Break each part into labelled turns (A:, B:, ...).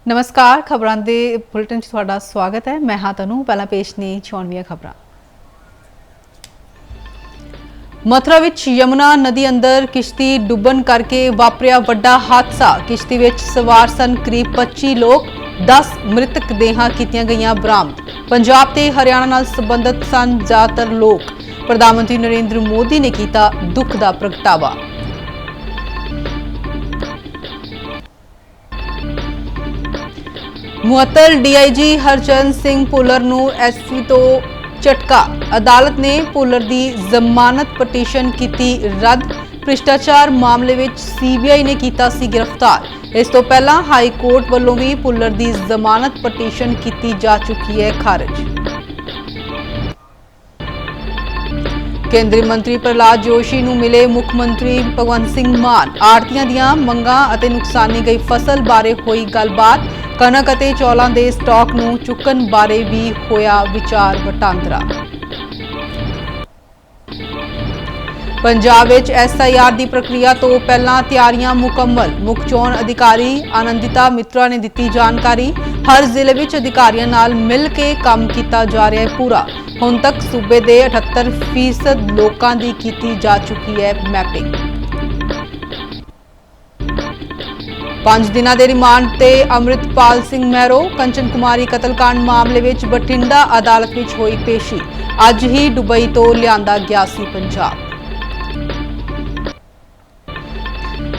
A: नमस्कार खबरां दे बुलेटिन च तुहाडा स्वागत है। मैं हां तनु। पहला पेश ने चौनवियां खबरां। मथुरा विच यमुना नदी अंदर किश्ती डुब्बन करके वापरिया वड्डा हादसा। किश्ती विच सवार सन करीब 25 लोग, 10 मृतक देहां कीतियां गईयां बरामद। पंजाब ते हरियाणा नाल संबंधित सन ज्यादातर लोग। प्रधानमंत्री नरेंद्र मोदी ने कीता दुख दा प्रगटावा। मुअत्तल डीआईजी हरचरण सिंह भुल्लर नूं एसपी तो झटका। अदालत ने भुल्लर दी जमानत पटीशन कीती रद्द। भ्रिष्टाचार मामले विच सीबीआई ने कीता सी गिरफ्तार। इस तो पहला हाई कोर्ट वल्लों भी भुल्लर दी जमानत पटीशन कीती जा चुकी है खारिज। केंद्रीय मंत्री प्रहलाद जोशी नूं मिले मुख्यमंत्री भगवंत सिंह मान। आड़तियां दीआं मंगां अते नुकसानी गई फसल बारे होई गलबात। कनक अते चौलां दे स्टॉक नूं चुकन बारे भी होया विचार वटांदरा। पंजाब विच SIR दी प्रक्रिया तो पहलां तैयारियां मुकम्मल। मुख चोण अधिकारी आनंदिता मित्रा ने दित्ती जानकारी। हर जिले विच अधिकारियों नाल मिल के काम कीता जा रहा है पूरा। हुण तक सूबे दे 78% लोकां दी कीती जा चुकी है मैपिंग। 5 दिनां दे रिमांड ते अमृतपाल सिंह महरो। कंचन कुमारी कतलकांड मामले विच बठिंडा अदालत विच होई पेशी। अज ही दुबई तो लियांदा गया सी पंजाब।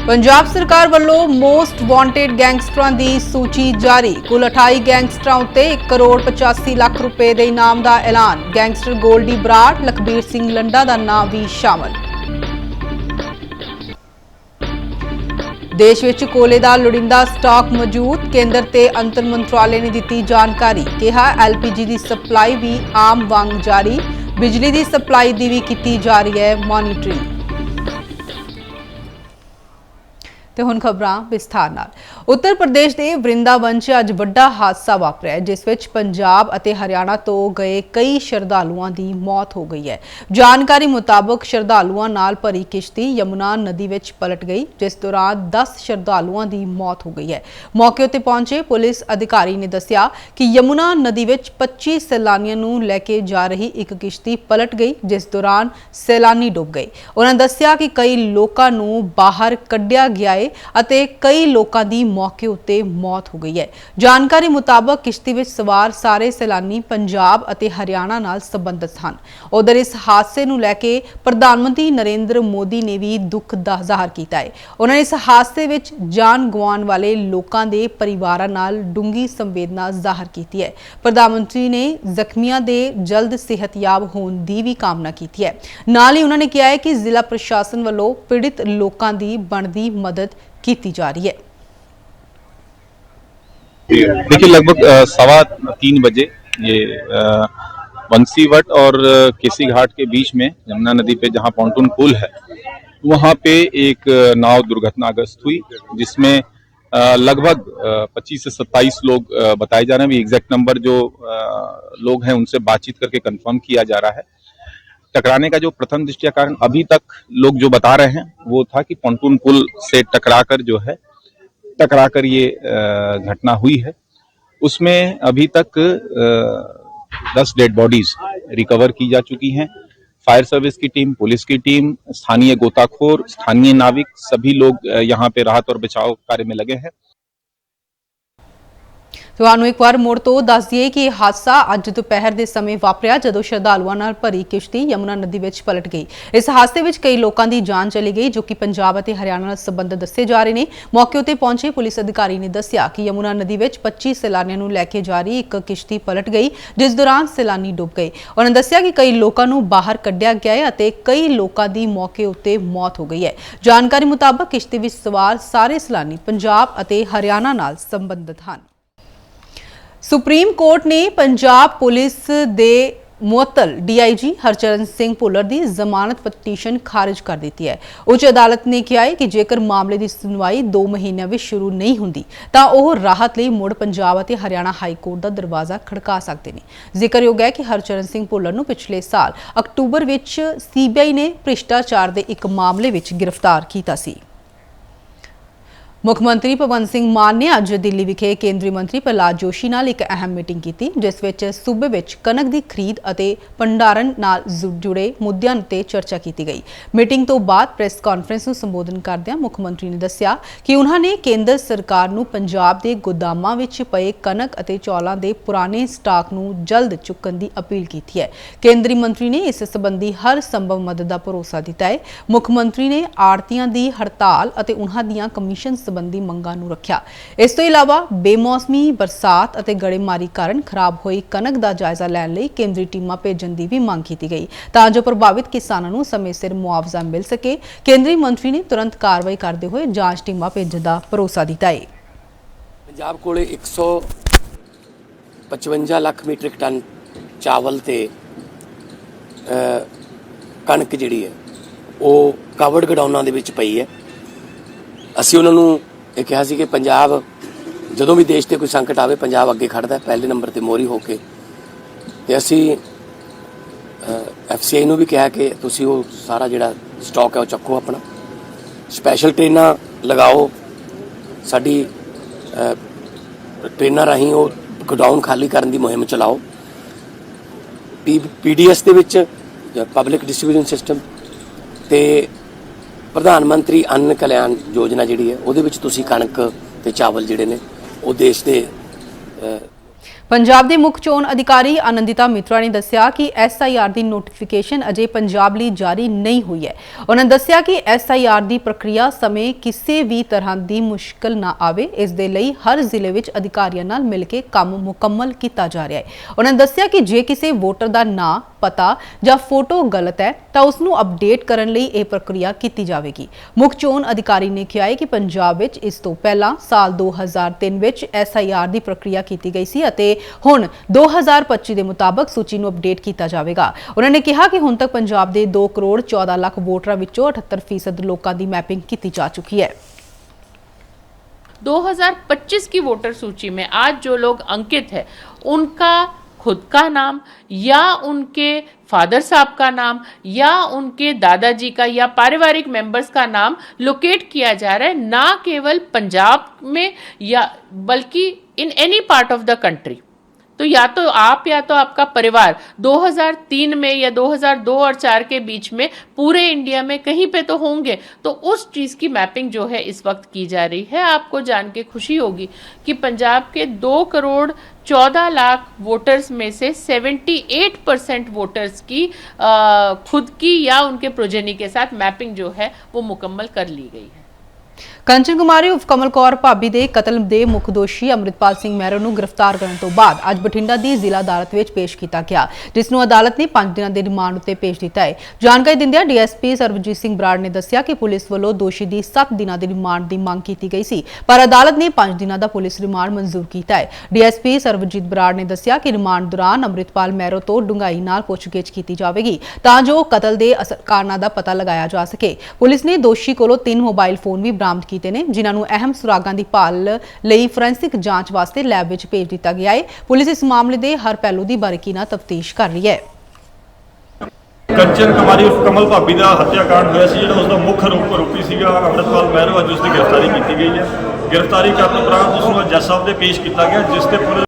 A: पंजाब सरकार वल्लों मोस्ट वांटेड गैंगस्टरां दी सूची जारी। कुल 28 गैंगस्टरां उत्ते 1 करोड़ 85 लाख रुपए दे इनाम दा ऐलान। गैंगस्टर गोल्डी बराड़, लखबीर सिंह लंडा दा नाम भी शामिल। देश विच कोले दा लोड़ींदा स्टॉक मौजूद। केंद्र ते अंतर मंत्रालय ने दित्ती जानकारी। कहा LPG दी सप्लाई भी आम वांग जारी। बिजली दी सप्लाई दी भी कीती जा रही है मॉनिटरिंग। ਤੇ ਹੁਣ ਖਬਰਾਂ ਵਿਸਥਾਰ ਨਾਲ। ਉੱਤਰ ਪ੍ਰਦੇਸ਼ ਦੇ ਵਰਿੰਦਾਵਨ 'ਚ ਅੱਜ ਵੱਡਾ ਹਾਦਸਾ ਵਾਪਰਿਆ ਜਿਸ ਵਿੱਚ ਪੰਜਾਬ ਅਤੇ ਹਰਿਆਣਾ ਤੋਂ ਗਏ ਕਈ ਸ਼ਰਧਾਲੂਆਂ ਦੀ ਮੌਤ ਹੋ ਗਈ ਹੈ। ਜਾਣਕਾਰੀ ਮੁਤਾਬਕ ਸ਼ਰਧਾਲੂਆਂ ਨਾਲ ਭਰੀ ਕਿਸ਼ਤੀ ਯਮੁਨਾ ਨਦੀ ਵਿੱਚ ਪਲਟ ਗਈ ਜਿਸ ਦੌਰਾਨ 10 ਸ਼ਰਧਾਲੂਆਂ ਦੀ ਮੌਤ ਹੋ ਗਈ ਹੈ। ਮੌਕੇ ਉੱਤੇ ਪਹੁੰਚੇ ਪੁਲਿਸ ਅਧਿਕਾਰੀ ਨੇ ਦੱਸਿਆ ਕਿ ਯਮੁਨਾ ਨਦੀ ਵਿੱਚ 25 ਸੈਲਾਨੀਆਂ ਨੂੰ ਲੈ ਕੇ ਜਾ ਰਹੀ ਇੱਕ ਕਿਸ਼ਤੀ ਪਲਟ ਗਈ ਜਿਸ ਦੌਰਾਨ ਸੈਲਾਨੀ ਡੁੱਬ ਗਏ। ਉਹਨਾਂ ਦੱਸਿਆ ਕਿ ਕਈ ਲੋਕਾਂ ਨੂੰ ਬਾਹਰ ਕੱਢਿਆ ਗਿਆ ਅਤੇ ਕਈ ਲੋਕਾਂ ਦੀ ਮੌਕੇ ਉੱਤੇ ਮੌਤ ਹੋ ਗਈ ਹੈ। ਜਾਣਕਾਰੀ ਮੁਤਾਬਕ ਕਿਸ਼ਤੀ ਵਿੱਚ ਸਵਾਰ ਸਾਰੇ ਸੈਲਾਨੀ ਪੰਜਾਬ ਅਤੇ ਹਰਿਆਣਾ ਨਾਲ ਸੰਬੰਧਿਤ ਹਨ। ਉਧਰ ਇਸ ਹਾਦਸੇ ਨੂੰ ਲੈ ਕੇ ਪ੍ਰਧਾਨ ਮੰਤਰੀ ਨਰਿੰਦਰ ਮੋਦੀ ਨੇ ਵੀ ਦੁੱਖ ਦਾ ਜ਼ਾਹਰ ਕੀਤਾ ਹੈ। ਉਹਨਾਂ ਨੇ ਇਸ ਹਾਦਸੇ ਵਿੱਚ ਜਾਨ ਗਵਾਉਣ ਵਾਲੇ ਲੋਕਾਂ ਦੇ ਪਰਿਵਾਰਾਂ ਨਾਲ ਡੂੰਘੀ ਸੰਵੇਦਨਾ ਜ਼ਾਹਰ ਕੀਤੀ ਹੈ। ਪ੍ਰਧਾਨ ਮੰਤਰੀ ਨੇ ਜ਼ਖਮੀਆਂ ਦੇ ਜਲਦ ਸਿਹਤਯਾਬ ਹੋਣ ਦੀ ਵੀ ਕਾਮਨਾ ਕੀਤੀ ਹੈ। ਨਾਲ ਹੀ ਉਹਨਾਂ ਨੇ ਕਿਹਾ ਹੈ ਕਿ ਜ਼ਿਲ੍ਹਾ ਪ੍ਰਸ਼ਾਸਨ ਵੱਲੋਂ ਪੀੜਿਤ ਲੋਕਾਂ ਦੀ ਬਣਦੀ ਮਦਦ की जा रही है।
B: देखिए लगभग 2:15 बजे ये बंसीवट और केसी घाट के बीच में यमुना नदी पे जहां पॉन्टून पुल है वहां पे एक नाव दुर्घटनाग्रस्त हुई जिसमें लगभग 25 से 27 लोग बताए जा रहे हैं। एग्जैक्ट नंबर जो लोग हैं उनसे बातचीत करके कंफर्म किया जा रहा है। टकराने का जो प्रथम दृष्टया कारण अभी तक लोग जो बता रहे हैं वो था कि पॉन्टून पुल से टकराकर ये घटना हुई है। उसमें अभी तक 10 डेड बॉडीज रिकवर की जा चुकी हैं। फायर सर्विस की टीम, पुलिस की टीम, स्थानीय गोताखोर, स्थानीय नाविक सभी लोग यहाँ पे राहत और बचाव कार्य में लगे हैं।
A: ਤੁਹਾਨੂੰ ਇੱਕ ਵਾਰ ਮੁੜ ਤੋਂ ਦੱਸ ਦਈਏ ਕਿ ਇਹ ਹਾਦਸਾ ਅੱਜ ਦੁਪਹਿਰ ਦੇ ਸਮੇਂ ਵਾਪਰਿਆ ਜਦੋਂ ਸ਼ਰਧਾਲੂਆਂ ਨਾਲ ਭਰੀ ਕਿਸ਼ਤੀ ਯਮੁਨਾ ਨਦੀ ਵਿੱਚ ਪਲਟ ਗਈ। ਇਸ ਹਾਦਸੇ ਵਿੱਚ ਕਈ ਲੋਕਾਂ ਦੀ ਜਾਨ ਚਲੀ ਗਈ ਜੋ ਕਿ ਪੰਜਾਬ ਅਤੇ ਹਰਿਆਣਾ ਨਾਲ ਸੰਬੰਧਿਤ ਦੱਸੇ ਜਾ ਰਹੇ ਨੇ। ਮੌਕੇ ਉੱਤੇ ਪਹੁੰਚੇ ਪੁਲਿਸ ਅਧਿਕਾਰੀ ਨੇ ਦੱਸਿਆ ਕਿ ਯਮੁਨਾ ਨਦੀ ਵਿੱਚ 25 ਸੈਲਾਨੀਆਂ ਨੂੰ ਲੈ ਕੇ ਜਾ ਰਹੀ ਇੱਕ ਕਿਸ਼ਤੀ ਪਲਟ ਗਈ ਜਿਸ ਦੌਰਾਨ ਸੈਲਾਨੀ ਡੁੱਬ ਗਏ। ਉਹਨਾਂ ਨੇ ਦੱਸਿਆ ਕਿ ਕਈ ਲੋਕਾਂ ਨੂੰ ਬਾਹਰ ਕੱਢਿਆ ਗਿਆ ਹੈ ਅਤੇ ਕਈ ਲੋਕਾਂ ਦੀ ਮੌਕੇ ਉੱਤੇ ਮੌਤ ਹੋ ਗਈ ਹੈ। ਜਾਣਕਾਰੀ ਮੁਤਾਬਕ ਕਿਸ਼ਤੀ ਵਿੱਚ ਸਵਾਰ ਸਾਰੇ ਸੈਲਾਨੀ ਪੰਜਾਬ ਅਤੇ ਹਰਿਆਣਾ ਨਾਲ ਸੰਬੰਧਿਤ ਹਨ। सुप्रीम कोर्ट ने पंजाब पुलिस दे मुअत्तल DIG हरचरण सिंह भुल्लर की जमानत पटीशन खारिज कर दी है। उच्च अदालत ने कहा है कि जेकर मामले की सुनवाई 2 महीनों में शुरू नहीं होंदी तो वह राहत लिए मुड़ पंजाब और हरियाणा हाई कोर्ट का दरवाजा खड़का सकते हैं। जिक्रयोग है कि हरचरण सिंह भुल्लर को पिछले साल अक्तूबर में CBI ने भ्रिष्टाचार के एक मामले में गिरफ्तार किया। ਮੁੱਖ ਮੰਤਰੀ ਭਗਵੰਤ ਸਿੰਘ ਮਾਨ ਨੇ ਅੱਜ ਦਿੱਲੀ ਵਿਖੇ ਕੇਂਦਰੀ ਮੰਤਰੀ ਪ੍ਰਹਲਾਦ ਜੋਸ਼ੀ ਨਾਲ ਇੱਕ ਅਹਿਮ ਮੀਟਿੰਗ ਕੀਤੀ, ਜਿਸ ਵਿੱਚ ਸੂਬੇ ਵਿੱਚ ਕਣਕ ਦੀ ਖਰੀਦ ਅਤੇ ਭੰਡਾਰਨ ਨਾਲ ਜੁੜੇ ਮੁੱਦਿਆਂ ਉੱਤੇ ਚਰਚਾ ਕੀਤੀ ਗਈ। ਮੀਟਿੰਗ ਤੋਂ ਬਾਅਦ ਪ੍ਰੈਸ ਕਾਨਫਰੰਸ ਨੂੰ ਸੰਬੋਧਨ ਕਰਦਿਆਂ ਮੁੱਖ ਮੰਤਰੀ ਨੇ ਦੱਸਿਆ ਕਿ ਉਹਨਾਂ ਨੇ ਕੇਂਦਰ ਸਰਕਾਰ ਨੂੰ ਪੰਜਾਬ ਦੇ ਗੋਦਾਮਾਂ ਵਿੱਚ ਪਏ ਕਣਕ ਅਤੇ ਚੌਲਾਂ ਦੇ ਪੁਰਾਣੇ ਸਟਾਕ ਨੂੰ ਜਲਦ ਚੁੱਕਣ ਦੀ ਅਪੀਲ ਕੀਤੀ ਹੈ। ਕੇਂਦਰੀ ਮੰਤਰੀ ਨੇ ਇਸ ਸੰਬੰਧੀ ਹਰ ਸੰਭਵ ਮਦਦ ਦਾ ਭਰੋਸਾ ਦਿੱਤਾ ਹੈ। ਮੁੱਖ ਮੰਤਰੀ ਨੇ ਆੜ੍ਹਤੀਆਂ ਦੀ ਹੜਤਾਲ ਅਤੇ ਉਹਨਾਂ ਦੀਆਂ ਕਮਿਸ਼ਨ ਸੰਬੰਧੀ ਮੰਗਾਂ ਨੂੰ ਰੱਖਿਆ। ਇਸ ਤੋਂ ਇਲਾਵਾ ਬੇਮੌਸਮੀ ਬਰਸਾਤ ਅਤੇ ਗੜੇਮਾਰੀ ਕਾਰਨ ਖਰਾਬ ਹੋਈ ਕਣਕ ਦਾ ਜਾਇਜ਼ਾ ਲੈਣ ਲਈ ਕੇਂਦਰੀ ਟੀਮਾਂ ਭੇਜਣ ਦੀ ਵੀ ਮੰਗ ਕੀਤੀ ਗਈ ਤਾਂ ਜੋ ਪ੍ਰਭਾਵਿਤ ਕਿਸਾਨਾਂ ਨੂੰ ਸਮੇਂ ਸਿਰ ਮੁਆਵਜ਼ਾ ਮਿਲ ਸਕੇ। ਕੇਂਦਰੀ ਮੰਤਰੀ ਨੇ ਤੁਰੰਤ ਕਾਰਵਾਈ ਕਰਦੇ ਹੋਏ ਜਾਂਚ ਟੀਮਾਂ ਭੇਜਣ ਦਾ ਭਰੋਸਾ ਦਿੱਤਾ ਹੈ।
C: ਪੰਜਾਬ ਕੋਲੇ 155 ਲੱਖ ਮੀਟ੍ਰਿਕ ਟਨ ਚਾਵਲ ਤੇ ਕਣਕ ਜਿਹੜੀ ਹੈ ਉਹ ਕਵਰਡ ਗਡਾਊਨਾਂ ਦੇ ਵਿੱਚ ਪਈ ਹੈ। ਅਸੀਂ ਉਹਨਾਂ ਨੂੰ ਇਹ ਕਿਹਾ ਸੀ ਕਿ ਪੰਜਾਬ ਜਦੋਂ ਵੀ ਦੇਸ਼ ਤੇ ਕੋਈ ਸੰਕਟ ਆਵੇ ਪੰਜਾਬ ਅੱਗੇ ਖੜਦਾ ਪਹਿਲੇ ਨੰਬਰ ਤੇ ਮੋਹਰੀ ਹੋ ਕੇ, ਤੇ ਅਸੀਂ FCI ਨੂੰ ਵੀ ਕਿਹਾ ਕਿ ਤੁਸੀਂ ਉਹ ਸਾਰਾ ਜਿਹੜਾ ਸਟਾਕ ਹੈ ਉਹ ਚੱਕੋ, ਆਪਣਾ ਸਪੈਸ਼ਲ ਟ੍ਰੇਨਾਂ ਲਗਾਓ, ਸਾਡੀ ਟ੍ਰੇਨਾਂ ਰਾਹੀਂ ਉਹ ਗੋਡਾਊਨ ਖਾਲੀ ਕਰਨ ਦੀ ਮੁਹਿੰਮ ਚਲਾਓ। PDS ਦੇ ਵਿੱਚ ਪਬਲਿਕ ਡਿਸਟ੍ਰੀਬਿਊਸ਼ਨ ਸਿਸਟਮ ਤੇ ਪ੍ਰਧਾਨ ਮੰਤਰੀ ਅੰਨ ਕਲਿਆਣ ਯੋਜਨਾ ਜਿਹੜੀ ਹੈ ਉਹਦੇ ਵਿੱਚ ਤੁਸੀਂ ਕਣਕ ਤੇ ਚਾਵਲ ਜਿਹੜੇ ਨੇ ਉਹ ਦੇਸ਼ ਦੇ
A: ਪੰਜਾਬ ਦੇ ਮੁੱਖ ਚੋਣ ਅਧਿਕਾਰੀ ਆਨੰਦਿਤਾ ਮਿਤਰਾ ਨੇ ਦੱਸਿਆ ਕਿ SIR ਦੀ ਨੋਟੀਫਿਕੇਸ਼ਨ ਅਜੇ ਪੰਜਾਬ ਲਈ ਜਾਰੀ ਨਹੀਂ ਹੋਈ ਹੈ। ਉਹਨਾਂ ਨੇ ਦੱਸਿਆ ਕਿ SIR ਦੀ ਪ੍ਰਕਿਰਿਆ ਸਮੇਂ ਕਿਸੇ ਵੀ ਤਰ੍ਹਾਂ ਦੀ ਮੁਸ਼ਕਲ ਨਾ ਆਵੇ, ਇਸ ਦੇ ਲਈ ਹਰ ਜ਼ਿਲ੍ਹੇ ਵਿੱਚ ਅਧਿਕਾਰੀਆਂ ਨਾਲ ਮਿਲ ਕੇ ਕੰਮ ਮੁਕੰਮਲ ਕੀਤਾ ਜਾ ਰਿਹਾ ਹੈ। ਉਹਨਾਂ ਨੇ ਦੱਸਿਆ ਕਿ ਜੇ ਕਿਸੇ ਵੋਟਰ ਦਾ ਨਾਂ, ਪਤਾ ਜਾਂ ਫੋਟੋ ਗਲਤ ਹੈ ਤਾਂ ਉਸ ਨੂੰ ਅਪਡੇਟ ਕਰਨ ਲਈ ਇਹ ਪ੍ਰਕਿਰਿਆ ਕੀਤੀ ਜਾਵੇਗੀ। ਮੁੱਖ ਚੋਣ ਅਧਿਕਾਰੀ ਨੇ ਕਿਹਾ ਹੈ ਕਿ ਪੰਜਾਬ ਵਿੱਚ ਇਸ ਤੋਂ ਪਹਿਲਾਂ ਸਾਲ 2003 ਵਿੱਚ SIR ਦੀ ਪ੍ਰਕਿਰਿਆ ਕੀਤੀ ਗਈ ਸੀ ਅਤੇ ਹੁਣ 2025 ਦੇ ਮੁਤਾਬਕ ਸੂਚੀ ਨੂੰ ਅਪਡੇਟ ਕੀਤਾ ਜਾਵੇਗਾ। ਉਹਨਾਂ ਨੇ ਕਿਹਾ ਕਿ ਹੁਣ ਤੱਕ ਪੰਜਾਬ ਦੇ 2 ਕਰੋੜ 14 ਲੱਖ ਵੋਟਰਾਂ ਵਿੱਚੋਂ 78% ਲੋਕਾਂ ਦੀ ਮੈपिंग ਕੀਤੀ ਜਾ चुकी है।
D: 2025 की वोटर सूची में आज जो लोग अंकित है उनका खुद का नाम या उनके फादर साहब का नाम या उनके दादाजी का या पारिवारिक मेंबर्स का नाम लोकेट किया जा रहा है, ना केवल पंजाब में या बल्कि in any part of the country. तो या तो आप या तो आपका परिवार 2003 में या 2002 और 4 के बीच में पूरे इंडिया में कहीं पे तो होंगे, तो उस चीज़ की मैपिंग जो है इस वक्त की जा रही है। आपको जान के खुशी होगी कि पंजाब के 2 करोड़ 14 लाख वोटर्स में से 78% वोटर्स की खुद की या उनके प्रोजेनी के साथ मैपिंग जो है वो मुकम्मल कर ली गई है।
A: ਕੰਚਨ ਕੁਮਾਰੀ ਉਰਫ ਕਮਲ ਕੌਰ ਭਾਬੀ ਦੇ ਕਤਲ ਦੇ ਮੁੱਖ ਦੋਸ਼ੀ ਅੰਮ੍ਰਿਤਪਾਲ ਸਿੰਘ ਮਹਿਰੋ ਨੂੰ ਗ੍ਰਿਫਤਾਰ ਕਰਨ ਤੋਂ ਬਾਅਦ ਅੱਜ ਬਠਿੰਡਾ ਦੀ ਜ਼ਿਲ੍ਹਾ ਅਦਾਲਤ ਵਿੱਚ ਪੇਸ਼ ਕੀਤਾ ਗਿਆ, ਜਿਸ ਨੂੰ ਅਦਾਲਤ ਨੇ 5 ਦਿਨਾਂ ਦੇ ਰਿਮਾਂਡ ਉੱਤੇ ਭੇਜ ਦਿੱਤਾ ਹੈ। ਜਾਣਕਾਰੀ ਦਿੰਦਿਆਂ DSP ਸਰਬਜੀਤ ਸਿੰਘ ਬਰਾੜ ਨੇ ਦੱਸਿਆ ਕਿ ਪੁਲਿਸ ਵੱਲੋਂ ਦੋਸ਼ੀ ਦੀ 7 ਦਿਨਾਂ ਦੇ ਰਿਮਾਂਡ ਦੀ ਮੰਗ ਕੀਤੀ ਗਈ ਸੀ, ਪਰ ਅਦਾਲਤ ਨੇ 5 ਦਿਨਾਂ ਦਾ ਪੁਲਿਸ ਰਿਮਾਂਡ ਮਨਜ਼ੂਰ ਕੀਤਾ ਹੈ। DSP ਸਰਬਜੀਤ ਬਰਾੜ ਨੇ ਦੱਸਿਆ ਕਿ ਰਿਮਾਂਡ ਦੌਰਾਨ ਅੰਮ੍ਰਿਤਪਾਲ ਮਹਿਰੋ ਤੋਂ ਡੂੰਘਾਈ ਨਾਲ ਪੁੱਛਗਿੱਛ ਕੀਤੀ ਜਾਵੇਗੀ ਤਾਂ ਜੋ ਕਤਲ ਦੇ ਅਸਲ ਕਾਰਨਾਂ ਦਾ ਪਤਾ ਲਗਾਇਆ ਜਾ ਸਕੇ। ਪੁਲਿਸ ਨੇ ਦੋਸ਼ੀ ਕੋਲੋਂ 3 ਮੋਬਾਈਲ ਫੋਨ ਵੀ ਬਰਾਮਦ ਕੀਤੇ ਨੇ, ਜਿਨ੍ਹਾਂ ਨੂੰ ਅਹਿਮ ਸੁਰਾਗਾਂ ਦੀ ਭਾਲ ਲਈ ਫੋਰੈਂਸਿਕ ਜਾਂਚ ਵਾਸਤੇ ਲੈਬ ਵਿੱਚ ਭੇਜ ਦਿੱਤਾ ਗਿਆ ਹੈ। ਪੁਲਿਸ ਇਸ ਮਾਮਲੇ ਦੇ ਹਰ ਪਹਿਲੂ ਦੀ ਬਾਰੀਕੀ ਨਾਲ ਤਫਤੀਸ਼ ਕਰ ਰਹੀ ਹੈ।
E: ਕੰਚਨ ਕੁਮਾਰੀ ਉਰਫ ਕਮਲ ਭਾਬੀ ਦਾ ਹੱਤਿਆਕਾਂਡ ਹੋਇਆ ਸੀ, ਜਿਹੜਾ ਉਸ ਦਾ ਮੁੱਖ ਆਰੋਪੀ ਸੀਗਾ ਅੰਮ੍ਰਿਤਪਾਲ ਮਹਿਰੋ, ਅੱਜ ਉਸ ਦੀ ਗ੍ਰਿਫਤਾਰੀ ਕੀਤੀ ਗਈ ਹੈ। ਗ੍ਰਿਫਤਾਰੀ ਕਰਨ ਉਪਰੰਤ ਉਸ ਨੂੰ ਜੱਜ ਸਾਹਿਬ ਦੇ ਪੇਸ਼ ਕੀਤਾ ਗਿਆ, ਜਿਸ ਤੇ ਪੁਲਿਸ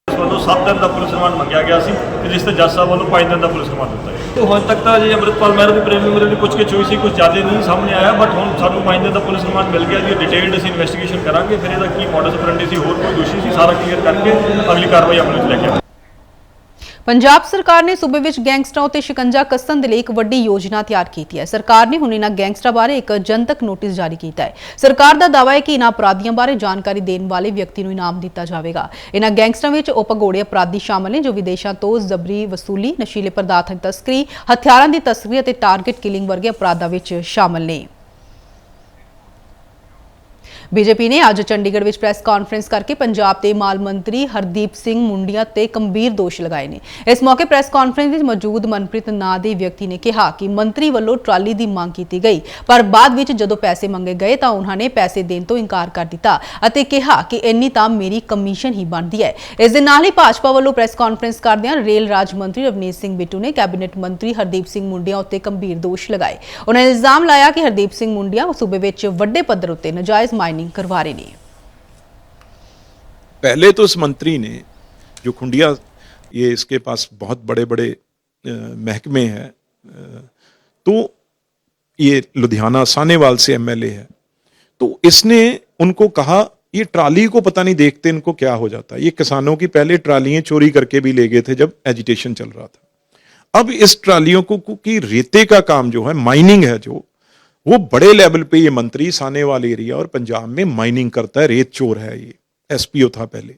E: ਵੱਲੋਂ 7 ਦਿਨ ਦਾ ਪੁਲਿਸ ਰਿਮਾਂਡ ਮੰਗਿਆ ਗਿਆ ਸੀ ਤੇ ਜਿਸ ਤੇ ਜੱਜ ਸਾਹਿਬ ਵੱਲੋਂ 5 ਦਿਨ ਦਾ ਪੁਲਿਸ ਰਿਮਾਂਡ ਦਿੱਤਾ ਗਿਆ। ਤੇ ਹੁਣ ਤੱਕ ਤਾਂ ਜੇ ਅੰਮ੍ਰਿਤਪਾਲ ਮਹਿਰੋ ਦੀ ਪ੍ਰੇਮੀ ਮੇਰੇ ਲਈ ਪੁੱਛਗਿੱਛ ਹੋਈ ਸੀ, ਕੁਝ ਜ਼ਿਆਦਾ ਨਹੀਂ ਸਾਹਮਣੇ ਆਇਆ, ਬਟ ਹੁਣ ਸਾਨੂੰ 5 ਦਿਨ ਦਾ ਪੁਲਿਸ ਰਿਮਾਂਡ ਮਿਲ ਗਿਆ ਜੀ। ਡਿਟੇਲਡ ਅਸੀਂ ਇਨਵੈਸਟੀਗੇਸ਼ਨ ਕਰਾਂਗੇ, ਫਿਰ ਇਹਦਾ ਕੀ ਮੋਡਸ ਆਪਰੈਂਡੀ ਸੀ, ਹੋਰ ਕੋਈ ਦੋਸ਼ੀ ਸੀ, ਸਾਰਾ ਕਲੀਅਰ ਕਰਕੇ ਅਗਲੀ ਕਾਰਵਾਈ ਅਮਲ ਵਿੱਚ ਲੈ ਕੇ ਆਵਾਂਗੇ।
A: ਪੰਜਾਬ ਸਰਕਾਰ ਨੇ ਸੂਬੇ ਵਿੱਚ ਗੈਂਗਸਟਰਾਂ ਉੱਤੇ ਸ਼ਿਕੰਜਾ ਕੱਸਣ ਦੇ ਲਈ ਇੱਕ ਵੱਡੀ ਯੋਜਨਾ ਤਿਆਰ ਕੀਤੀ ਹੈ। ਸਰਕਾਰ ਨੇ ਹੁਣ ਇਨ੍ਹਾਂ ਗੈਂਗਸਟਰਾਂ ਬਾਰੇ ਇੱਕ ਜਨਤਕ ਨੋਟਿਸ ਜਾਰੀ ਕੀਤਾ ਹੈ। ਸਰਕਾਰ ਦਾ ਦਾਅਵਾ ਹੈ ਕਿ ਇਨ੍ਹਾਂ ਅਪਰਾਧੀਆਂ ਬਾਰੇ ਜਾਣਕਾਰੀ ਦੇਣ ਵਾਲੇ ਵਿਅਕਤੀ ਨੂੰ ਇਨਾਮ ਦਿੱਤਾ ਜਾਵੇਗਾ। ਇਨ੍ਹਾਂ ਗੈਂਗਸਟਰਾਂ ਵਿੱਚ ਉਹ ਭਗੌੜੇ ਅਪਰਾਧੀ ਸ਼ਾਮਲ ਨੇ ਜੋ ਵਿਦੇਸ਼ਾਂ ਤੋਂ ਜ਼ਬਰੀ ਵਸੂਲੀ, ਨਸ਼ੀਲੇ ਪਦਾਰਥਾਂ ਦੀ ਤਸਕਰੀ, ਹਥਿਆਰਾਂ ਦੀ ਤਸਕਰੀ ਅਤੇ ਟਾਰਗੇਟ ਕਿਲਿੰਗ ਵਰਗੇ ਅਪਰਾਧਾਂ ਵਿੱਚ ਸ਼ਾਮਲ ਨੇ। ਬੀਜੇਪੀ ਨੇ ਅੱਜ ਚੰਡੀਗੜ੍ਹ ਵਿੱਚ ਪ੍ਰੈਸ ਕਾਨਫਰੰਸ ਕਰਕੇ ਪੰਜਾਬ ਦੇ ਮਾਲ ਮੰਤਰੀ ਹਰਦੀਪ ਸਿੰਘ ਮੁੰਡੀਆਂ ਤੇ ਗੰਭੀਰ ਦੋਸ਼ ਲਗਾਏ ਨੇ। ਇਸ ਮੌਕੇ ਪ੍ਰੈਸ ਕਾਨਫਰੰਸ ਵਿੱਚ ਮੌਜੂਦ ਮਨਪ੍ਰੀਤ ਨਾਂ ਦੇ ਵਿਅਕਤੀ ਨੇ ਕਿਹਾ ਕਿ ਮੰਤਰੀ ਵੱਲੋਂ ਟਰਾਲੀ ਦੀ ਮੰਗ ਕੀਤੀ ਗਈ, ਪਰ ਬਾਅਦ ਵਿੱਚ ਜਦੋਂ ਪੈਸੇ ਮੰਗੇ ਗਏ ਤਾਂ ਉਹਨਾਂ ਨੇ ਪੈਸੇ ਦੇਣ ਤੋਂ ਇਨਕਾਰ ਕਰ ਦਿੱਤਾ ਅਤੇ ਕਿਹਾ ਕਿ ਇੰਨੀ ਤਾਂ ਮੇਰੀ ਕਮਿਸ਼ਨ ਹੀ ਬਣਦੀ ਹੈ। ਇਸ ਦੇ ਨਾਲ ਹੀ ਭਾਜਪਾ ਵੱਲੋਂ ਪ੍ਰੈਸ ਕਾਨਫਰੰਸ ਕਰਦਿਆਂ ਰੇਲ ਰਾਜ ਮੰਤਰੀ ਰਵਨੀਤ ਸਿੰਘ ਬਿੱਟੂ ਨੇ ਕੈਬਨਿਟ ਮੰਤਰੀ ਹਰਦੀਪ ਸਿੰਘ ਮੁੰਡੀਆਂ ਉੱਤੇ ਗੰਭੀਰ ਦੋਸ਼ ਲਗਾਏ। ਉਹਨਾਂ ਨੇ ਇਲਜ਼ਾਮ ਲਾਇਆ ਕਿ ਹਰਦੀਪ ਸਿੰਘ ਮੁੰਡੀਆਂ सूबे ਵਿੱਚ ਵੱਡੇ ਪੱਧਰ ਉੱਤੇ ਨਾਜਾਇਜ਼ ਮਾइनिंग करवा रहे हैं।
F: पहले तो इस मंत्री ने जो खुंडिया, ये इसके पास बहुत बड़े बड़े महकमे हैं, तो ये लुधियाना सानेवाल से एमएलए है, तो इसने उनको कहा ये ट्राली को पता नहीं देखते इनको क्या हो जाता है। ये किसानों की पहले ट्रालियां चोरी करके भी ले गए थे जब एजिटेशन चल रहा था। अब इस ट्रालियों को की रेते का काम जो है, माइनिंग है जो, वो बड़े लेवल पे ये मंत्री सानेवाल एरिया और पंजाब में माइनिंग करता है, रेत चोर है, ये एसपीओ था पहले।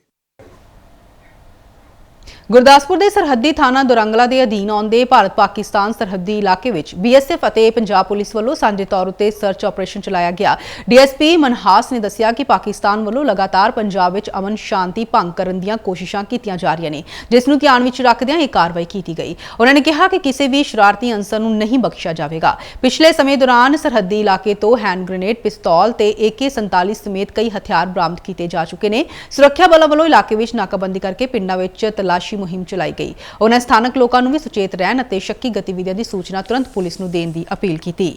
A: ਗੁਰਦਾਸਪੁਰ ਦੇ ਸਰਹੱਦੀ ਥਾਣਾ ਦੁਰੰਗਲਾ ਦੇ ਅਧੀਨ ਆਉਂਦੇ ਭਾਰਤ ਪਾਕਿਸਤਾਨ ਸਰਹੱਦੀ ਇਲਾਕੇ ਵਿੱਚ ਬੀਐਸਐਫ ਅਤੇ ਪੰਜਾਬ ਪੁਲਿਸ ਵੱਲੋਂ ਸਾਂਝੇ ਤੌਰ ਉੱਤੇ ਸਰਚ ਆਪਰੇਸ਼ਨ ਚਲਾਇਆ ਗਿਆ। ਡੀਐਸਪੀ ਮਨਹਾਸ ਨੇ ਦੱਸਿਆ ਕਿ ਪਾਕਿਸਤਾਨ ਵੱਲੋਂ ਲਗਾਤਾਰ ਪੰਜਾਬ ਵਿੱਚ ਅਮਨ ਸ਼ਾਂਤੀ ਭੰਗ ਕਰਨ ਦੀਆਂ ਕੋਸ਼ਿਸ਼ਾਂ ਕੀਤੀਆਂ ਜਾ ਰਹੀਆਂ ਨੇ, ਜਿਸ ਨੂੰ ਧਿਆਨ ਵਿੱਚ ਰੱਖਦਿਆਂ ਇਹ ਕਾਰਵਾਈ ਕੀਤੀ ਗਈ। ਉਹਨਾਂ ਨੇ ਕਿਹਾ ਕਿ ਕਿਸੇ ਵੀ ਸ਼ਰਾਰਤੀ ਅਨਸਰ ਨੂੰ ਨਹੀਂ ਬਖਸ਼ਿਆ ਜਾਵੇਗਾ। ਪਿਛਲੇ ਸਮੇਂ ਦੌਰਾਨ ਸਰਹੱਦੀ ਇਲਾਕੇ ਤੋਂ ਹੈਂਡ ਗ੍ਰੇਨੇਡ, ਪਿਸਤੌਲ ਤੇ AK-47 ਸਮੇਤ ਕਈ ਹਥਿਆਰ ਬਰਾਮਦ ਕੀਤੇ ਜਾ ਚੁੱਕੇ ਨੇ। ਸੁਰੱਖਿਆ ਬਲਾਂ ਵੱਲੋਂ ਇਲਾਕੇ ਵਿੱਚ ਨਾਕਾਬੰਦੀ ਕਰਕੇ ਪਿੰਡਾਂ ਵਿੱਚ ਤਲਾਸ਼ੀ ਮੁਹਿੰਮ ਚਲਾਈ ਗਈ। ਉਹਨਾਂ ਸਥਾਨਕ ਲੋਕਾਂ ਨੂੰ ਵੀ ਸੁਚੇਤ ਰਹਿਣ ਅਤੇ ਸ਼ੱਕੀ ਗਤੀਵਿਧੀਆਂ ਦੀ ਸੂਚਨਾ ਤੁਰੰਤ ਪੁਲਿਸ ਨੂੰ ਦੇਣ ਦੀ ਅਪੀਲ ਕੀਤੀ।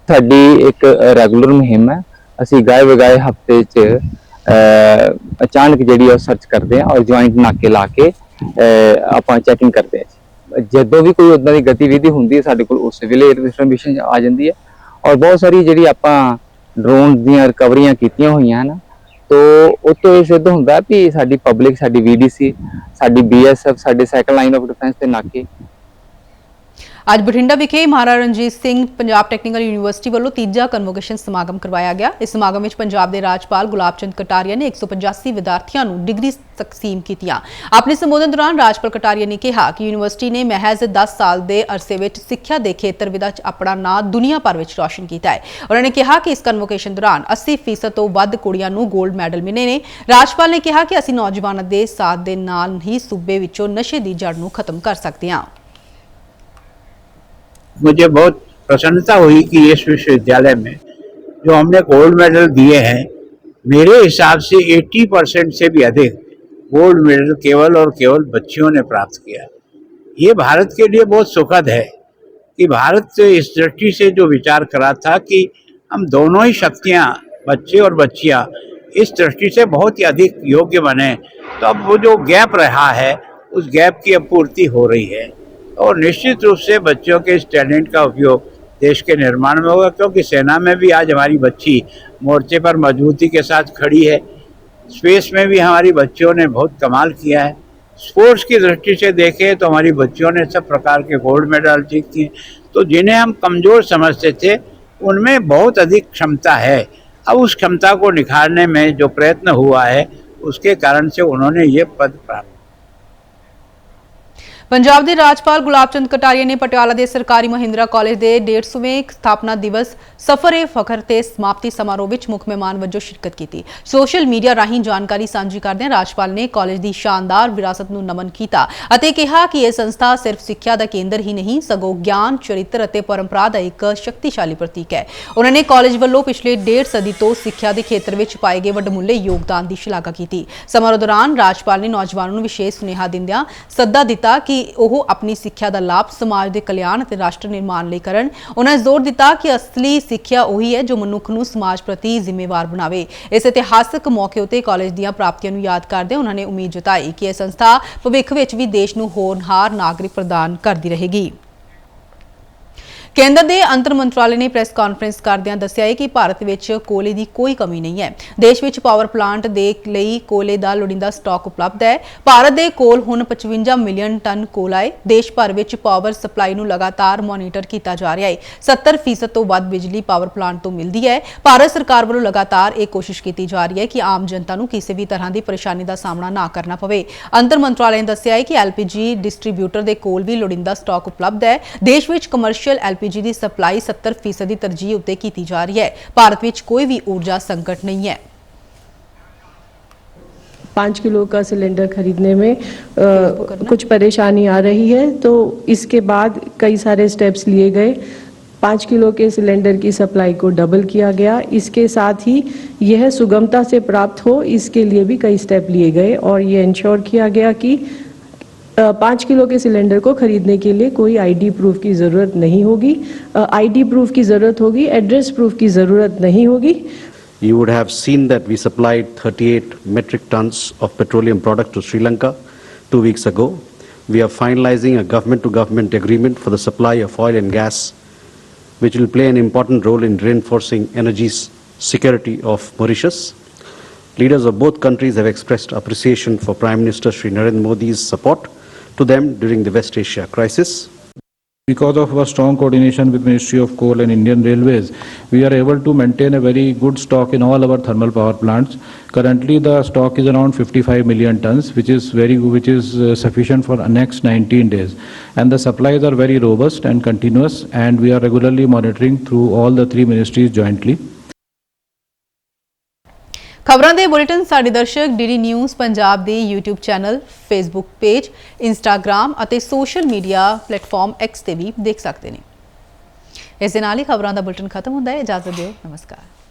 G: ਸਾਡੀ ਇੱਕ ਰੈਗੂਲਰ ਮੁਹਿੰਮ ਹੈ। ਅਸੀਂ ਗਾਏ ਵਗਾਏ ਹਫਤੇ 'ਚ ਅਚਾਨਕ ਜਿਹੜੀ ਉਹ ਸਰਚ ਕਰਦੇ ਹਾਂ ਔਰ ਜੁਆਇੰਟ ਨਾਕੇ ਲਾ ਕੇ ਆਪਾਂ ਚੈਕਿੰਗ ਕਰਦੇ ਹਾਂ। ਜਦੋਂ ਵੀ ਕੋਈ ਉਦਾਂ ਦੀ ਗਤੀਵਿਧੀ ਹੁੰਦੀ ਹੈ ਸਾਡੇ ਕੋਲ ਉਸ ਵੇਲੇ ਇਨਫੋਰਮੇਸ਼ਨ ਆ ਜਾਂਦੀ ਹੈ ਔਰ ਬਹੁਤ ਸਾਰੀ ਜਿਹੜੀ ਆਪਾਂ ਡਰੋਨ ਦੀਆਂ ਰਿਕਵਰੀਆਂ ਕੀਤੀਆਂ ਹੋਈਆਂ ਹਨ। तो उतो ये सिद्ध होंदा भी साडी पब्लिक, साडी VDC, साडी BSF, साडे सैकंड लाइन ऑफ डिफेंस के नाके।
A: ਅੱਜ ਬਠਿੰਡਾ ਵਿਖੇ ਮਹਾਰਾਜਾ ਰਣਜੀਤ ਸਿੰਘ ਪੰਜਾਬ ਟੈਕਨੀਕਲ ਯੂਨੀਵਰਸਿਟੀ ਵੱਲੋਂ ਤੀਜਾ ਕਨਵੋਕੇਸ਼ਨ ਸਮਾਗਮ ਕਰਵਾਇਆ ਗਿਆ। ਇਸ ਸਮਾਗਮ ਵਿੱਚ ਪੰਜਾਬ ਦੇ ਰਾਜਪਾਲ ਗੁਲਾਬ ਚੰਦ ਕਟਾਰੀਆ ਨੇ 185 ਵਿਦਿਆਰਥੀਆਂ ਨੂੰ ਡਿਗਰੀ ਤਕਸੀਮ ਕੀਤੀਆਂ। ਆਪਣੇ ਸੰਬੋਧਨ ਦੌਰਾਨ ਰਾਜਪਾਲ ਕਟਾਰੀਆ ਨੇ ਕਿਹਾ ਕਿ ਯੂਨੀਵਰਸਿਟੀ ਨੇ ਮਹਿਜ਼ 10 ਸਾਲ ਦੇ ਅਰਸੇ ਵਿੱਚ ਸਿੱਖਿਆ ਦੇ ਖੇਤਰ ਵਿੱਚ ਆਪਣਾ ਨਾਂ ਦੁਨੀਆ ਭਰ ਵਿੱਚ ਰੌਸ਼ਨ ਕੀਤਾ ਹੈ। ਉਹਨਾਂ ਨੇ ਕਿਹਾ ਕਿ ਇਸ ਕਨਵੋਕੇਸ਼ਨ ਦੌਰਾਨ 80% ਤੋਂ ਵੱਧ ਕੁੜੀਆਂ ਨੂੰ 골ਡ ਮੈਡਲ ਮਿਲੇ ਨੇ। ਰਾਜਪਾਲ ਨੇ ਕਿਹਾ ਕਿ ਅਸੀਂ ਨੌਜਵਾਨਾਂ ਦੇ ਸਾਥ ਦੇ ਨਾਲ ਹੀ ਸੂਬੇ ਵਿੱਚੋਂ ਨਸ਼ੇ ਦੀ ਜੜ ਨੂੰ ਖਤਮ ਕਰ ਸਕਦੇ ਹਾਂ।
H: मुझे बहुत प्रसन्नता हुई कि इस विश्वविद्यालय में जो हमने गोल्ड मेडल दिए हैं, मेरे हिसाब से 80% से भी अधिक गोल्ड मेडल केवल और केवल बच्चियों ने प्राप्त किया। ये भारत के लिए बहुत सुखद है कि भारत इस दृष्टि से जो विचार करा था कि हम दोनों ही शक्तियाँ, बच्चे और बच्चियाँ, इस दृष्टि से बहुत ही अधिक योग्य बने। तो अब वो जो गैप रहा है उस गैप की अब पूर्ति हो रही है और निश्चित रूप से बच्चों के इस टैलेंट का उपयोग देश के निर्माण में होगा, क्योंकि सेना में भी आज हमारी बच्ची मोर्चे पर मजबूती के साथ खड़ी है। स्पेस में भी हमारी बच्चियों ने बहुत कमाल किया है। स्पोर्ट्स की दृष्टि से देखें तो हमारी बच्चियों ने सब प्रकार के गोल्ड मेडल अचीव किए। तो जिन्हें हम कमज़ोर समझते थे उनमें बहुत अधिक क्षमता है। अब उस क्षमता को निखारने में जो प्रयत्न हुआ है उसके कारण से उन्होंने ये पद प्राप्त।
A: ਪੰਜਾਬ ਦੇ ਰਾਜਪਾਲ ਗੁਲਾਬ ਚੰਦ ਕਟਾਰੀਆ ਨੇ ਪਟਿਆਲਾ ਦੇ ਸਰਕਾਰੀ ਮਹਿੰਦਰਾ ਕਾਲਜ ਦੇ 150ਵੇਂ ਸਥਾਪਨਾ ਦਿਵਸ ਸਫਰ-ਏ-ਫਖਰ ਤੇ ਸਮਾਪਤੀ ਸਮਾਰੋਹ ਵਿੱਚ ਮੁੱਖ ਮਹਿਮਾਨ ਵਜੋਂ ਸ਼ਿਰਕਤ ਕੀਤੀ। ਸੋਸ਼ਲ ਮੀਡੀਆ ਰਾਹੀਂ ਜਾਣਕਾਰੀ ਸਾਂਝੀ ਕਰਦਿਆਂ ਰਾਜਪਾਲ ਨੇ ਕਾਲਜ ਦੀ ਸ਼ਾਨਦਾਰ ਵਿਰਾਸਤ ਨੂੰ ਨਮਨ ਕੀਤਾ ਅਤੇ ਕਿਹਾ ਕਿ ਇਹ ਸੰਸਥਾ ਸਿਰਫ ਸਿੱਖਿਆ ਦਾ ਕੇਂਦਰ ਹੀ ਨਹੀਂ ਸਗੋਂ ਗਿਆਨ, ਚਰਿੱਤਰ ਅਤੇ ਪਰੰਪਰਾ ਦਾ ਇੱਕ ਸ਼ਕਤੀਸ਼ਾਲੀ ਪ੍ਰਤੀਕ ਹੈ। ਉਹਨਾਂ ਨੇ ਕਾਲਜ ਵੱਲੋਂ ਪਿਛਲੇ 1.5 ਸਦੀ ਤੋਂ ਸਿੱਖਿਆ ਦੇ ਖੇਤਰ ਵਿੱਚ ਪਾਏ ਗਏ ਵੱਡਮੁੱਲੇ ਯੋਗਦਾਨ ਦੀ ਸ਼ਲਾਘਾ ਕੀਤੀ। ਸਮਾਰੋਹ ਦੌਰਾਨ ਰਾਜਪਾਲ ਨੇ ਨੌਜਵਾਨਾਂ ਨੂੰ ਵਿਸ਼ੇਸ਼ ਸੁਨੇਹਾ ਦਿੰਦਿਆਂ ਸੱਦਾ ਦਿੱਤਾ ਕਿ ਉਹ ਆਪਣੀ ਸਿੱਖਿਆ ਦਾ ਲਾਭ ਸਮਾਜ ਦੇ ਕਲਿਆਣ ਅਤੇ ਰਾਸ਼ਟਰ ਨਿਰਮਾਣ ਲਈ ਕਰਨ। ਉਹਨਾਂ ਜ਼ੋਰ ਦਿੱਤਾ ਕਿ ਅਸਲੀ ਸਿੱਖਿਆ ਉਹੀ ਹੈ ਜੋ ਮਨੁੱਖ ਨੂੰ ਸਮਾਜ ਪ੍ਰਤੀ ਜ਼ਿੰਮੇਵਾਰ ਬਣਾਵੇ। ਇਸ ਇਤਿਹਾਸਕ ਮੌਕੇ ਉੱਤੇ ਕਾਲਜ ਦੀਆਂ ਪ੍ਰਾਪਤੀਆਂ ਨੂੰ ਯਾਦ ਕਰਦੇ ਉਹਨਾਂ ਨੇ ਉਮੀਦ ਜਤਾਈ ਕਿ ਇਹ ਸੰਸਥਾ ਭਵਿੱਖ ਵਿੱਚ ਵੀ ਦੇਸ਼ ਨੂੰ ਹੋਣਹਾਰ ਨਾਗਰਿਕ ਪ੍ਰਦਾਨ ਕਰਦੀ ਰਹੇਗੀ। ਕੇਂਦਰ ਦੇ ਅੰਤਰ ਮੰਤਰਾਲੇ ਨੇ ਪ੍ਰੈਸ ਕਾਨਫਰੰਸ ਕਰਦਿਆਂ ਦੱਸਿਆ ਹੈ ਕਿ ਭਾਰਤ ਵਿੱਚ ਕੋਲੇ ਦੀ ਕੋਈ ਕਮੀ ਨਹੀਂ ਹੈ। ਦੇਸ਼ ਵਿੱਚ ਪਾਵਰ ਪਲਾਂਟ ਦੇ ਲਈ ਕੋਲੇ ਦਾ ਲੋੜੀਂਦਾ ਸਟਾਕ ਉਪਲਬਧ ਹੈ। ਭਾਰਤ ਦੇ ਕੋਲ ਹੁਣ 55 ਮਿਲੀਅਨ ਟਨ ਕੋਲਾ ਹੈ। ਦੇਸ਼ ਭਰ ਵਿੱਚ ਪਾਵਰ ਸਪਲਾਈ ਨੂੰ ਲਗਾਤਾਰ ਮੋਨੀਟਰ ਕੀਤਾ ਜਾ ਰਿਹਾ ਹੈ। 70% ਤੋਂ ਵੱਧ ਬਿਜਲੀ ਪਾਵਰ ਪਲਾਂਟ ਤੋਂ ਮਿਲਦੀ ਹੈ। ਭਾਰਤ ਸਰਕਾਰ ਵੱਲੋਂ ਲਗਾਤਾਰ ਇਹ ਕੋਸ਼ਿਸ਼ ਕੀਤੀ ਜਾ ਰਹੀ ਹੈ ਕਿ ਆਮ ਜਨਤਾ ਨੂੰ ਕਿਸੇ ਵੀ ਤਰ੍ਹਾਂ ਦੀ ਪਰੇਸ਼ਾਨੀ ਦਾ ਸਾਹਮਣਾ ਨਾ ਕਰਨਾ ਪਵੇ। ਅੰਤਰ ਮੰਤਰਾਲੇ ਨੇ ਦੱਸਿਆ ਹੈ ਕਿ LPG ਡਿਸਟ੍ਰੀਬਿਊਟਰ ਦੇ ਕੋਲ ਵੀ ਲੋੜੀਂਦਾ ਸਟਾਕ ਉਪਲਬਧ ਹੈ। ਦੇਸ਼ ਵਿੱਚ ਕਮਰਸ਼ੀਅਲ LPG ਦੀ ਸਪਲਾਈ 70% ਦੀ ਤਰਜੀਹ ਉੱਤੇ ਕੀਤੀ ਜਾ ਰਹੀ ਹੈ। ਭਾਰਤ ਵਿੱਚ ਕੋਈ ਵੀ ਊਰਜਾ ਸੰਕਟ ਨਹੀਂ ਹੈ।
I: 5 किलो का सिलेंडर खरीदने में कुछ परेशानी आ रही है, तो इसके बाद कई सारे स्टेप्स लिए गए। 5 किलो के सिलेंडर की सप्लाई को डबल किया गया। इसके साथ ही यह सुगमता से प्राप्त हो, इसके लिए भी कई स्टेप लिए गए और ये इंश्योर किया गया कि 5 किलो के सिलेंडर को खरीदने के लिए कोई आईडी प्रूफ की ज़रूरत नहीं होगी। आईडी प्रूफ की ज़रूरत होगी, एड्रेस प्रूफ की ज़रूरत नहीं होगी।
J: You would have seen that we supplied 38 metric tons of petroleum product to Sri Lanka 2 weeks ago. We are finalizing a government-to-government agreement for the supply of oil and gas, which will play an important role in reinforcing energy security of Mauritius. Leaders of both countries have expressed appreciation for Prime Minister Shri Narendra Modi's support to them during the West Asia crisis.
K: Because of our strong coordination with Ministry of Coal and Indian Railways, we are able to maintain a very good stock in all our thermal power plants. Currently, the stock is around 55 million tons, which is sufficient for the next 19 days. And the supplies are very robust and continuous, and we are regularly monitoring through all the 3 ministries jointly.
A: ਖਬਰਾਂ ਦੇ bulletin ਸਾਡੇ ਦਰਸ਼ਕ DD news Punjab ਦੇ YouTube channel, Facebook page, Instagram ਅਤੇ social media platform X ਤੇ ਵੀ ਦੇਖ ਸਕਦੇ ਨੇ। ਇਸ ਦੇ ਨਾਲ ਹੀ ਖਬਰਾਂ ਦਾ ਬੁਲੇਟਿਨ ਖਤਮ ਹੁੰਦਾ ਹੈ। ਇਜਾਜ਼ਤ ਦਿਓ, ਨਮਸਕਾਰ।